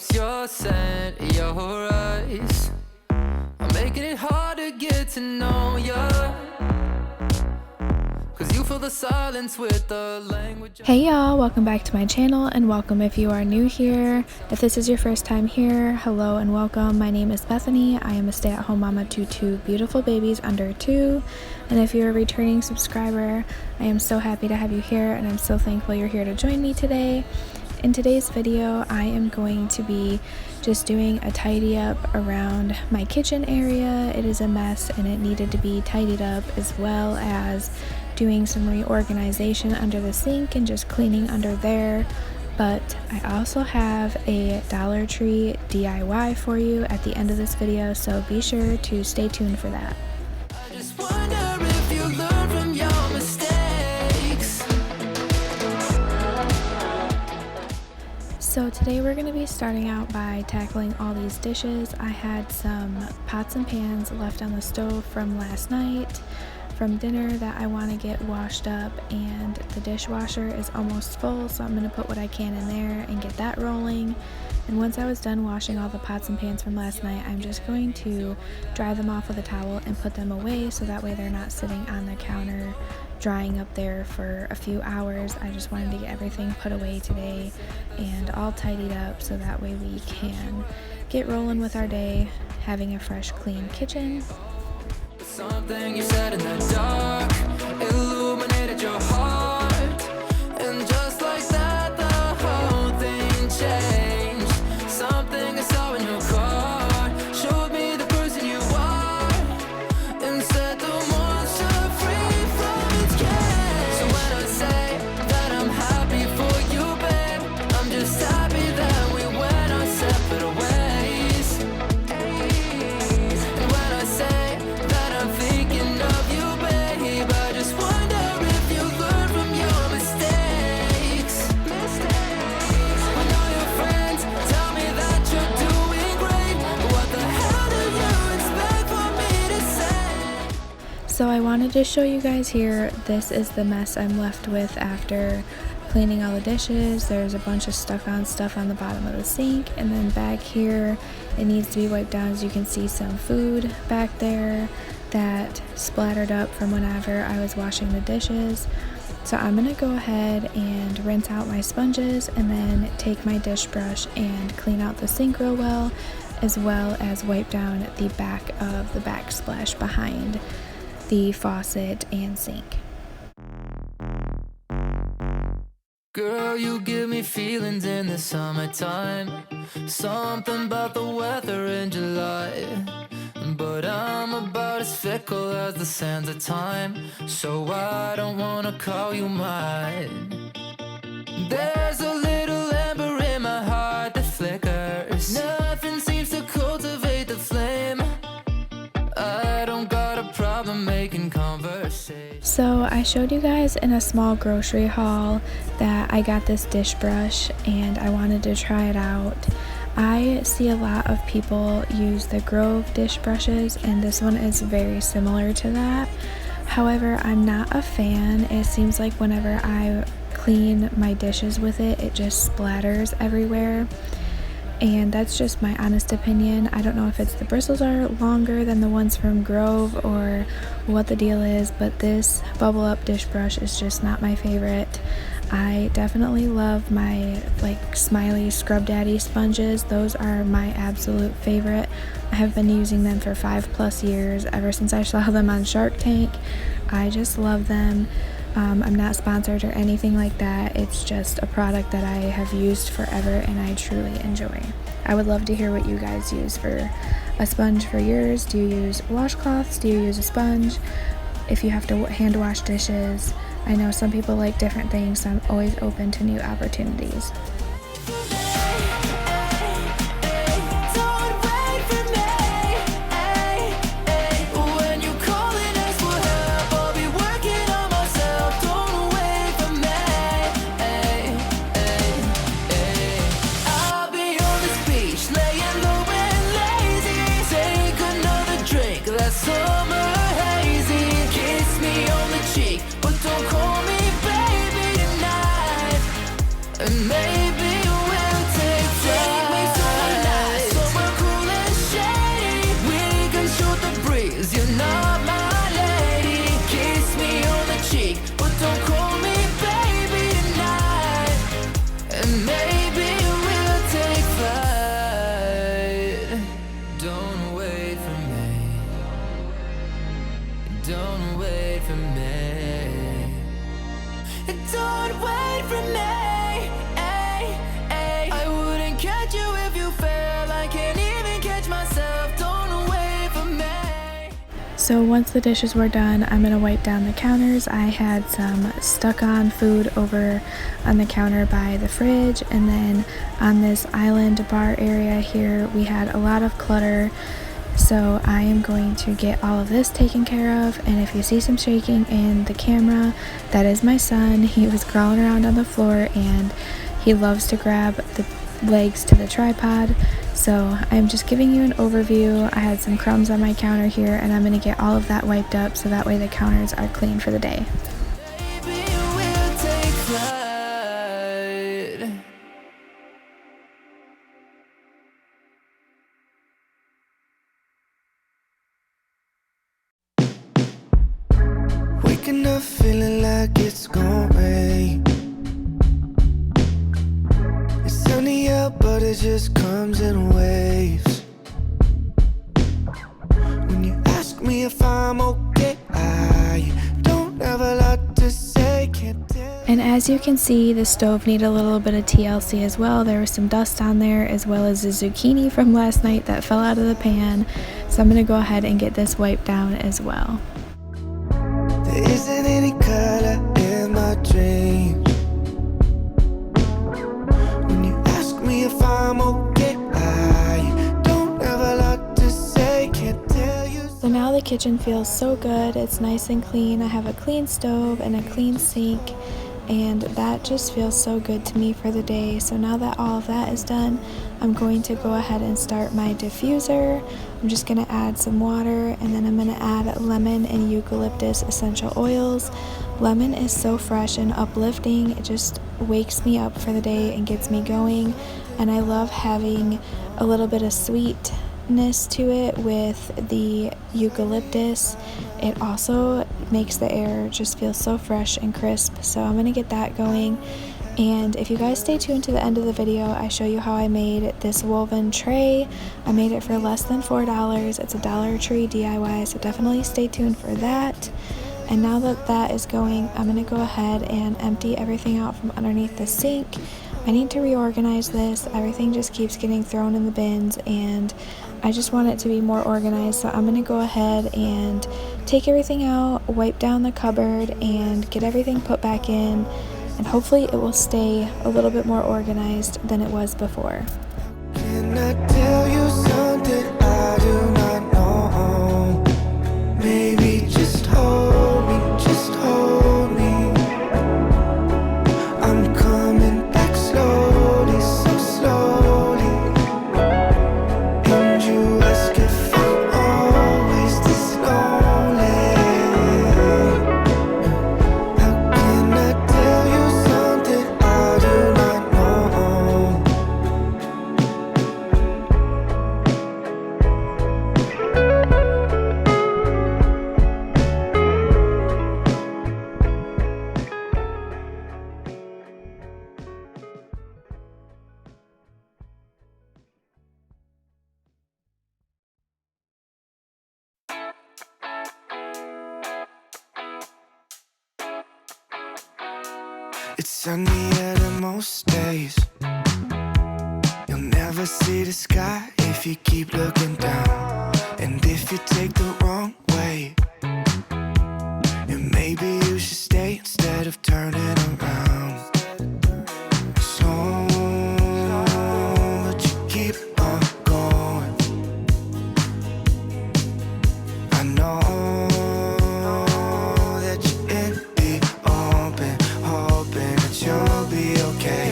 raindrops, your scent, your eyes are making it hard to get to know you. Hey y'all, welcome back to my channel, and welcome if you are new here. If this is your first time here, hello and welcome. My name is Bethany. I am a stay-at-home mama to two beautiful babies under 2. And if you're a returning subscriber, I am so happy to have you here, and I'm so thankful you're here to join me today. In today's video, I am going to be just doing a tidy up around my kitchen area. It is a mess and it needed to be tidied up, as well as doing some reorganization under the sink and just cleaning under there. But I also have a Dollar Tree DIY for you at the end of this video, so be sure to stay tuned for that. I just wonder if you learn from your mistakes. So today we're going to be starting out by tackling all these dishes. I had some pots and pans left on the stove from last night from dinner that I want to get washed up, and the dishwasher is almost full, so I'm going to put what I can in there and get that rolling. And once I was done washing all the pots and pans from last night, I'm just going to dry them off with a towel and put them away, so that way they're not sitting on the counter drying up there for a few hours. I just wanted to get everything put away today and all tidied up, so that way we can get rolling with our day, having a fresh, clean kitchen. Something you said in the dark illuminated your heart, and just like that the whole thing changed. Something I saw in your car showed me the person you are, and set the monster free from its cage. So when I say that I'm happy for you, babe, I'm just happy that we went our separate ways. And when I say I'm thinking of you, babe, I just wonder if you learn from your mistakes. When all your friends tell me that you're doing great, what the hell do you expect for me to say? So I wanted to show you guys here, this is the mess I'm left with after cleaning all the dishes. There's a bunch of stuck on stuff on the bottom of the sink, and then back here it needs to be wiped down. As you can see, some food back there that splattered up from whenever I was washing the dishes. So I'm gonna go ahead and rinse out my sponges, and then take my dish brush and clean out the sink real well as wipe down the back of the backsplash behind the faucet and sink. Girl, you give me feelings in the summertime, something about the weather in July. But I'm about as fickle as the sands of time, so I don't wanna call you mine. There's a little ember in my heart that flickers. Nothing seems to cultivate the flame. I don't got a problem making conversation. So I showed you guys in a small grocery haul that I got this dish brush, and I wanted to try it out. I see a lot of people use the Grove dish brushes, and this one is very similar to that. However, I'm not a fan. It seems like whenever I clean my dishes with it, it just splatters everywhere. And that's just my honest opinion. I don't know if it's the bristles are longer than the ones from Grove or what the deal is, but this bubble up dish brush is just not my favorite. I definitely love my Smiley Scrub Daddy sponges. Those are my absolute favorite. I have been using them for 5+ years, ever since I saw them on Shark Tank. I just love them. I'm not sponsored or anything like that. It's just a product that I have used forever and I truly enjoy. I would love to hear what you guys use for a sponge for yours. Do you use washcloths? Do you use a sponge? If you have to hand wash dishes, I know some people like different things, so I'm always open to new opportunities. Summer hazy, kiss me on the cheek, but don't call me baby tonight. And maybe we'll take me Don't wait for me. Don't wait for me. I wouldn't catch you if you fell. I can't even catch myself. Don't wait for me. So once the dishes were done, I'm gonna wipe down the counters. I had some stuck on food over on the counter by the fridge, and then on this island bar area here we had a lot of clutter. So I am going to get all of this taken care of, and if you see some shaking in the camera, that is my son. He was crawling around on the floor and he loves to grab the legs to the tripod. So I'm just giving you an overview. I had some crumbs on my counter here, and I'm going to get all of that wiped up so that way the counters are clean for the day. Maybe we'll take flight. Waking up feeling like it's gonna rain. It's sunny out, but it just comes in waves. When you ask me if I'm okay, I don't have a lot to say, can't tell. And as you can see, the stove needed a little bit of TLC as well. There was some dust on there, as well as the zucchini from last night that fell out of the pan. So I'm going to go ahead and get this wiped down as well. There isn't any color in my dreams. When you ask me if I'm okay, I don't have a lot to say, can't tell you. So now the kitchen feels so good. It's nice and clean. I have a clean stove and a clean sink, and that just feels so good to me for the day. So now that all of that is done, I'm going to go ahead and start my diffuser. I'm just going to add some water, and then I'm going to add lemon and eucalyptus essential oils. Lemon is so fresh and uplifting. It just wakes me up for the day and gets me going. And I love having a little bit of sweetness to it with the eucalyptus. It also makes the air just feel so fresh and crisp. So I'm going to get that going. And if you guys stay tuned to the end of the video, I show you how I made this woven tray. I made it for less than $4. It's a Dollar Tree DIY, so definitely stay tuned for that. And now that that is going, I'm going to go ahead and empty everything out from underneath the sink. I need to reorganize this. Everything just keeps getting thrown in the bins, and I just want it to be more organized. So I'm going to go ahead and take everything out, wipe down the cupboard, and get everything put back in. And hopefully it will stay a little bit more organized than it was before. Can I tell you something I do not know? Maybe just hold me, just hold me. I'm coming back slowly, so slowly. And you ask if I'm always this lonely. How can I tell you something I do not know? It's sunnier than most days. You'll never see the sky if you keep looking down. And if you take the wrong way, then maybe you should stay instead of turning around. So, but you keep on going. I know that you're in the open, hoping that you'll be okay.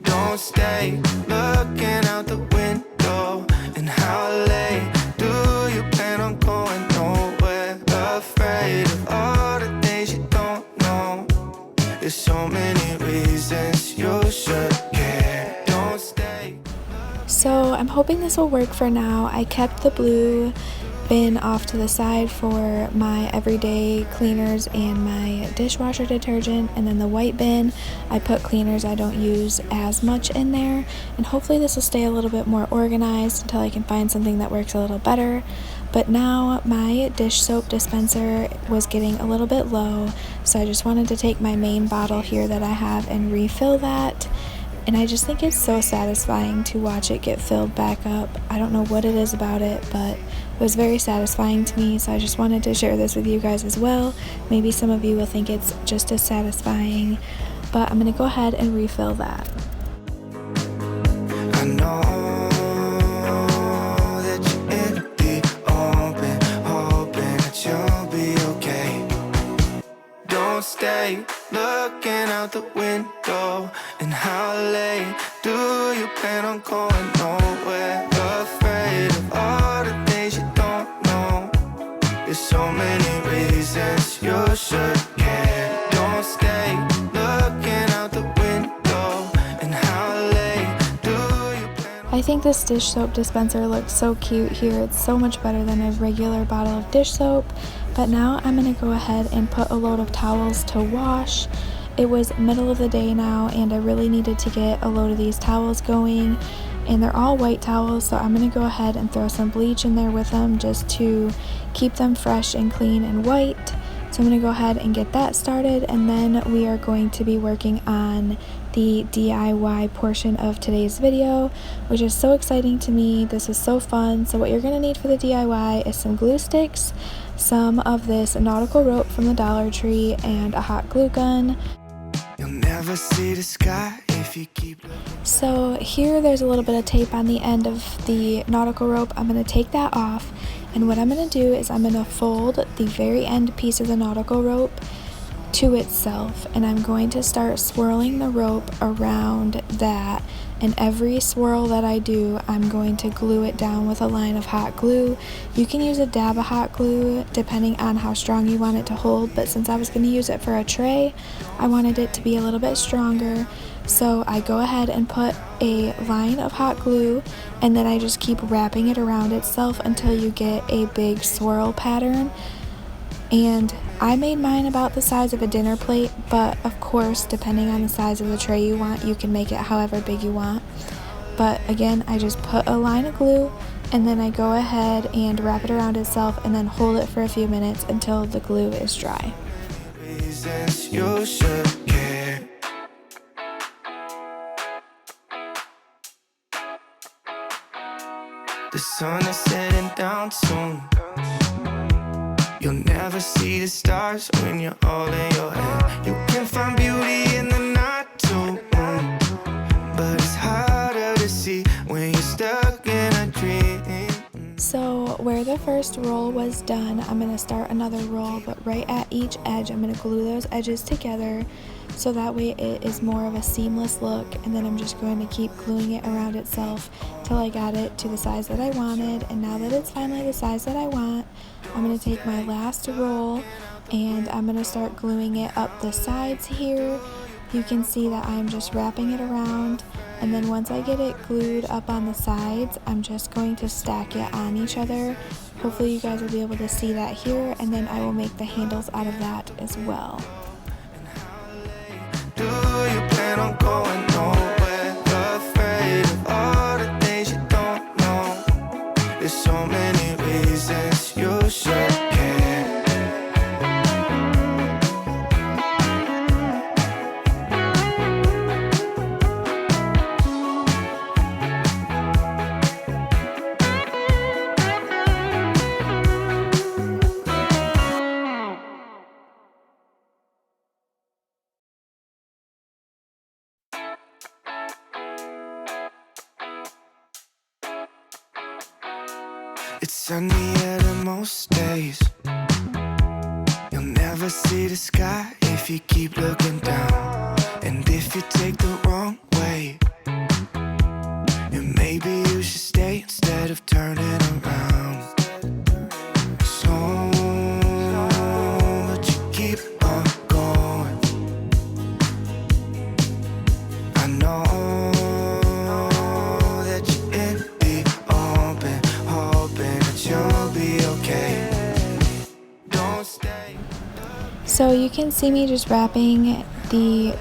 Don't stay looking out the window. And how late do you plan on going? Nowhere, afraid of all the things you don't know. There's so many reasons you should care. Don't stay. So I'm hoping this will work for now. I kept the blue bin off to the side for my everyday cleaners and my dishwasher detergent, and then the white bin I put cleaners I don't use as much in there, and hopefully this will stay a little bit more organized until I can find something that works a little better. But now my dish soap dispenser was getting a little bit low, so I just wanted to take my main bottle here that I have and refill that. And I just think it's so satisfying to watch it get filled back up. I don't know what it is about it, but it was very satisfying to me, so I just wanted to share this with you guys as well. Maybe some of you will think it's just as satisfying, but I'm gonna go ahead and refill that. I know that you're in the open, hoping that you'll be okay. Don't stay looking out the window. And how late do you plan on going? Nowhere. Afraid of all the things you don't know. There's so many reasons you should care. Don't stay looking out the window. And how late do you plan on... I think this dish soap dispenser looks so cute here. It's so much better than a regular bottle of dish soap. But now I'm going to go ahead and put a load of towels to wash. It was middle of the day now, and I really needed to get a load of these towels going, and they're all white towels, so I'm going to go ahead and throw some bleach in there with them just to keep them fresh and clean and white. So I'm going to go ahead and get that started, and then we are going to be working on the DIY portion of today's video, which is so exciting to me. This is so fun. So what you're going to need for the DIY is some glue sticks, some of this nautical rope from the Dollar Tree, and a hot glue gun. You'll never see the sky if you keep... So here there's a little bit of tape on the end of the nautical rope. I'm going to take that off, and what I'm going to do is I'm going to fold the very end piece of the nautical rope to itself, and I'm going to start swirling the rope around that, and every swirl that I do, I'm going to glue it down with a line of hot glue. You can use a dab of hot glue depending on how strong you want it to hold, but since I was going to use it for a tray, I wanted it to be a little bit stronger. So I go ahead and put a line of hot glue, and then I just keep wrapping it around itself until you get a big swirl pattern. And I made mine about the size of a dinner plate, but of course, depending on the size of the tray you want, you can make it however big you want. But again, I just put a line of glue, and then I go ahead and wrap it around itself and then hold it for a few minutes until the glue is dry. Reasons you should care. The sun is setting down soon. You'll never see the stars when you're all in your head. You can find beauty in the night too, but it's harder to see when you're stuck in a dream. So where the first roll was done, I'm going to start another roll, but right at each edge I'm going to glue those edges together so that way it is more of a seamless look, and then I'm just going to keep gluing it around itself till I got it to the size that I wanted. And now that it's finally the size that I want, I'm going to take my last roll and I'm going to start gluing it up the sides here. You can see that I'm just wrapping it around, and then once I get it glued up on the sides, I'm just going to stack it on each other. Hopefully you guys will be able to see that here, and then I will make the handles out of that as well. Do you plan on going nowhere? Afraid of all the things you don't know. There's so many reasons you should care. It's sunnier than most days. You'll never see the sky if you keep looking down. And if you take the wrong way, then maybe you should stay instead of turning around. So, but you keep on going. I know that you're in the open, hoping that you'll be okay. Don't stay. So you can see me just wrapping the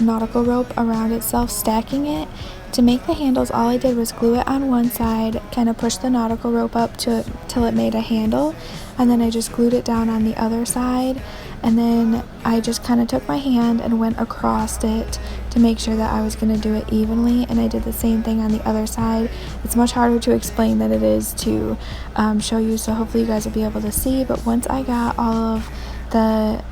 nautical rope around itself, stacking it, To make the handles, all I did was glue it on one side, kind of push the nautical rope up till it made a handle, and then I just glued it down on the other side, and then I just kind of took my hand and went across it to make sure that I was going to do it evenly, and I did the same thing on the other side. It's much harder to explain than it is to show you, so hopefully you guys will be able to see. But once I got all of the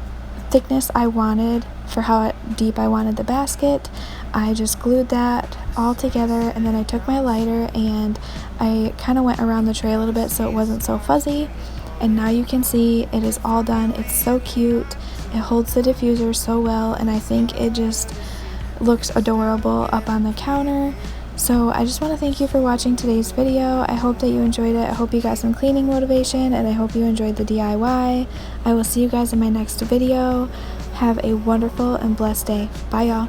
thickness I wanted for how deep I wanted the basket, I just glued that all together, and then I took my lighter and I kind of went around the tray a little bit so it wasn't so fuzzy. And now you can see it is all done. It's so cute. It holds the diffuser so well, and I think it just looks adorable up on the counter. So I just want to thank you for watching today's video. I hope that you enjoyed it. I hope you got some cleaning motivation, and I hope you enjoyed the DIY. I will see you guys in my next video. Have a wonderful and blessed day. Bye, y'all.